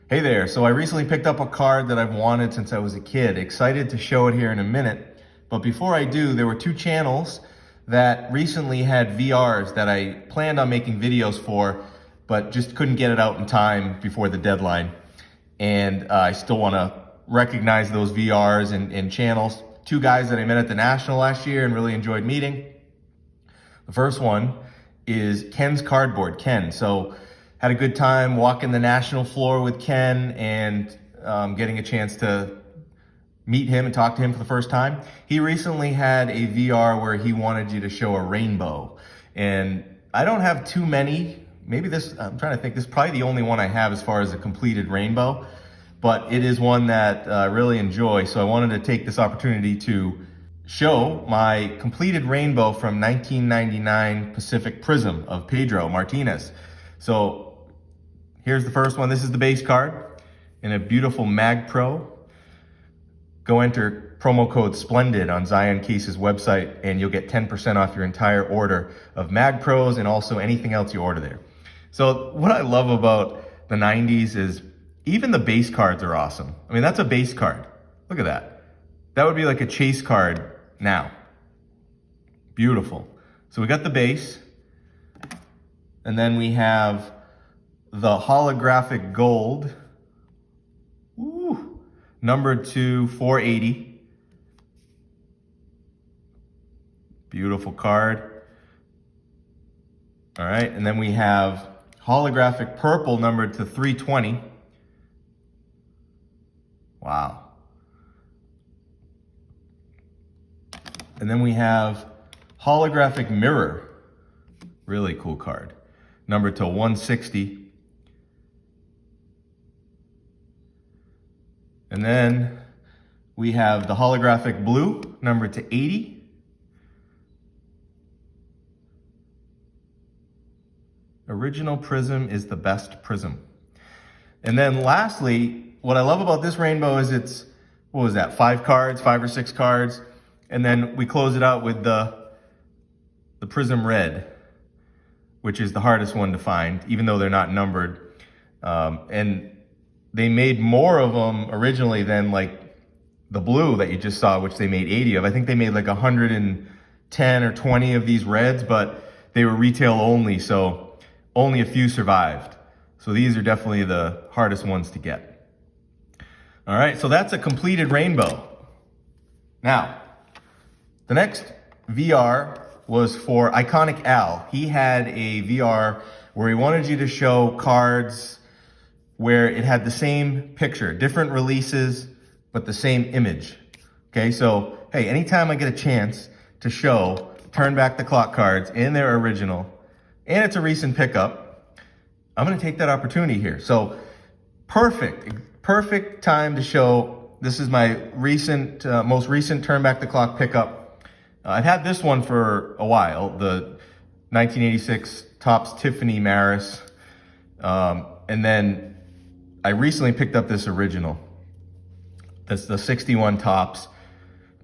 Hey there, so I recently picked up a card that I've wanted since I was a kid. Excited to show it here in a minute. But before I do, there were two channels that recently had VRs that I planned on making videos for, but just couldn't get it out in time before the deadline. And I still want to recognize those VRs and channels. Two guys that I met at the National last year and really enjoyed meeting. The first one is Ken's Cardboard, Ken. So had a good time walking the National floor with Ken and getting a chance to meet him and talk to him for the first time. He recently had a VR where he wanted you to show a rainbow. And I don't have too many. Maybe this, I'm trying to think, this is probably the only one I have as far as a completed rainbow. But it is one that I really enjoy. So I wanted to take this opportunity to show my completed rainbow from 1999 Pacific Prism of Pedro Martinez. So here's the first one. This is the base card in a beautiful Mag Pro. Go enter promo code SPLENDID on Zion Case's website and you'll get 10% off your entire order of Mag Pros and also anything else you order there. So what I love about the 90s is even the base cards are awesome. I mean, that's a base card. Look at that. That would be like a chase card now. Beautiful. So we got the base, and then we have the holographic gold, numbered to 480. Beautiful card. All right, and then we have holographic purple numbered to 320. Wow. And then we have holographic mirror, really cool card, numbered to 160. And then we have the holographic blue, numbered to 80. Original prism is the best prism. And then lastly, what I love about this rainbow is it's, what was that, 5 or 6 cards. And then we close it out with the prism red, which is the hardest one to find, even though they're not numbered. And they made more of them originally than like the blue that you just saw, which they made 80 of. I think they made like 110 or 20 of these reds, but they were retail only, so only a few survived. So these are definitely the hardest ones to get. All right, so that's a completed rainbow. Now, the next VR was for Iconic Al. He had a VR where he wanted you to show cards where it had the same picture, different releases, but the same image. Okay, so, hey, anytime I get a chance to show Turn Back the Clock cards in their original, and it's a recent pickup, I'm gonna take that opportunity here. So, perfect time to show. This is my most recent Turn Back the Clock pickup. I've had this one for a while, the 1986 Topps Tiffany Maris. And then I recently picked up this original. That's the 61 Topps,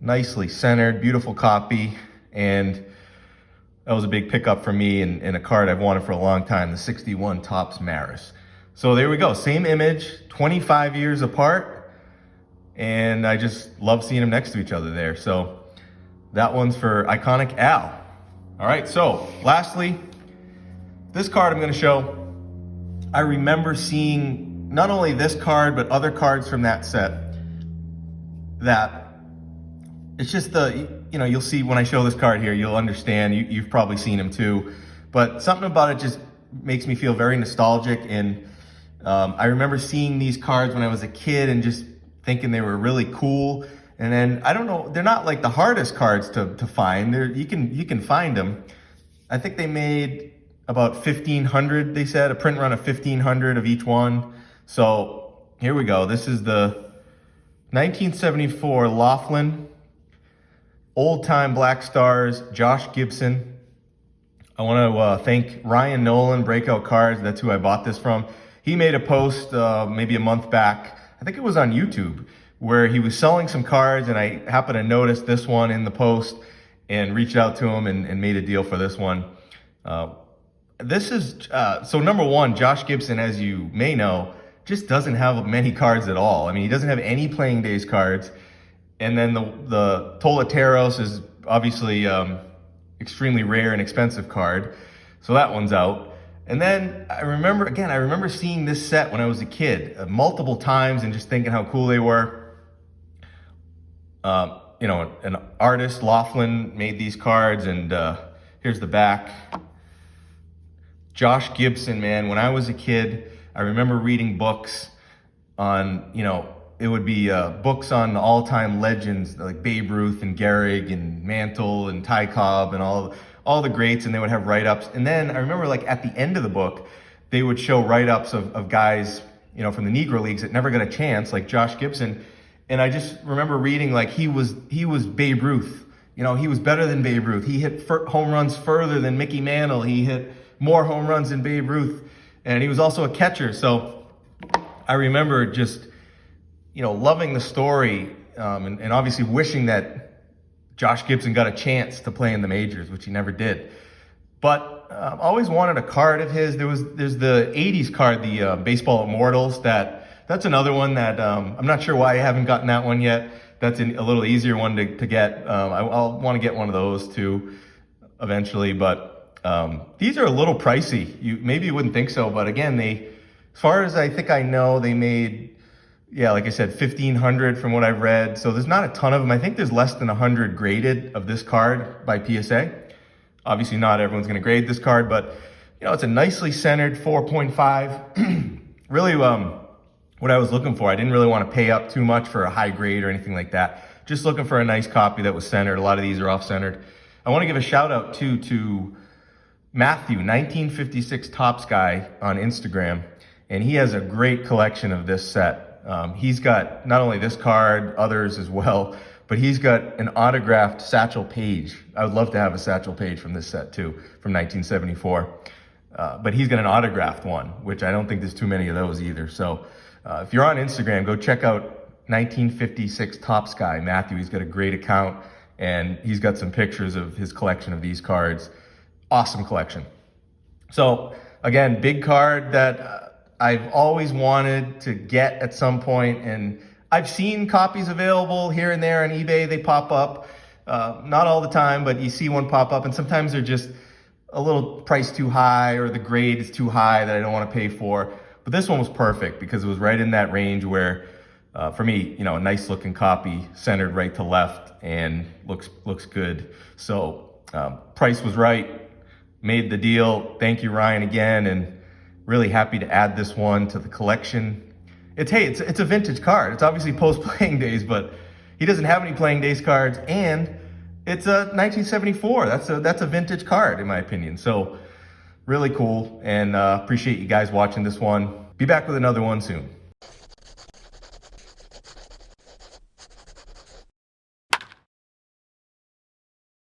nicely centered, beautiful copy. And that was a big pickup for me and a card I've wanted for a long time, the 61 Topps Maris. So there we go, same image, 25 years apart. And I just love seeing them next to each other there. So that one's for Iconic Al. All right, so lastly, this card I'm gonna show, I remember seeing not only this card, but other cards from that set that it's just you'll see when I show this card here, you'll understand, you've probably seen him too, but something about it just makes me feel very nostalgic. And I remember seeing these cards when I was a kid and just thinking they were really cool. And then, I don't know, they're not like the hardest cards to find. You can find them. I think they made about 1,500, they said, a print run of 1,500 of each one. So here we go. This is the 1974 Laughlin, Old Time Black Stars, Josh Gibson. I want to thank Ryan Nolan, Breakout Cards. That's who I bought this from. He made a post maybe a month back, I think it was on YouTube, where he was selling some cards, and I happened to notice this one in the post and reached out to him and made a deal for this one. This is, so number one, Josh Gibson, as you may know, just doesn't have many cards at all. I mean, he doesn't have any playing days cards. And then the Tolateros is obviously extremely rare and expensive card. So that one's out. And then I remember seeing this set when I was a kid multiple times and just thinking how cool they were. You know, an artist, Laughlin, made these cards, and here's the back. Josh Gibson, man, when I was a kid, I remember reading books on, you know, it would be books on all-time legends like Babe Ruth and Gehrig and Mantle and Ty Cobb and all the greats, and they would have write-ups. And then I remember, like, at the end of the book, they would show write-ups of guys, you know, from the Negro Leagues that never got a chance, like Josh Gibson. And I just remember reading, like, he was Babe Ruth. You know, he was better than Babe Ruth. He hit home runs further than Mickey Mantle. He hit more home runs than Babe Ruth. And he was also a catcher. So I remember just, you know, loving the story and obviously wishing that Josh Gibson got a chance to play in the majors, which he never did. But always wanted a card of his. There's the 80s card, the Baseball Immortals, that's another one that I'm not sure why I haven't gotten that one yet. That's a little easier one to get. I'll want to get one of those too eventually, but these are a little pricey. Maybe you wouldn't think so, but again, as far as I think I know, they made, yeah, like I said, 1,500 from what I've read. So there's not a ton of them. I think there's less than 100 graded of this card by PSA. Obviously not everyone's going to grade this card, but you know, it's a nicely centered 4.5. Really, what I was looking for. I didn't really want to pay up too much for a high grade or anything like that. Just looking for a nice copy that was centered. A lot of these are off centered. I want to give a shout out to Matthew, 1956 Topps Guy on Instagram. And he has a great collection of this set. He's got not only this card, others as well, but he's got an autographed Satchel Paige. I would love to have a Satchel Paige from this set too, from 1974. But he's got an autographed one, which I don't think there's too many of those either. So if you're on Instagram, go check out 1956 Topps Guy, Matthew. He's got a great account, and he's got some pictures of his collection of these cards. Awesome collection. So again, big card that I've always wanted to get at some point, and I've seen copies available here and there on eBay. They pop up, not all the time, but you see one pop up, and sometimes they're just a little price too high, or the grade is too high that I don't want to pay for. But this one was perfect because it was right in that range where, for me, you know, a nice looking copy, centered right to left, and looks good. So price was right, made the deal. Thank you, Ryan, again, and really happy to add this one to the collection. It's a vintage card. It's obviously post playing days, but he doesn't have any playing days cards, and it's a 1974. That's a vintage card in my opinion. So really cool, and appreciate you guys watching this one. Be back with another one soon.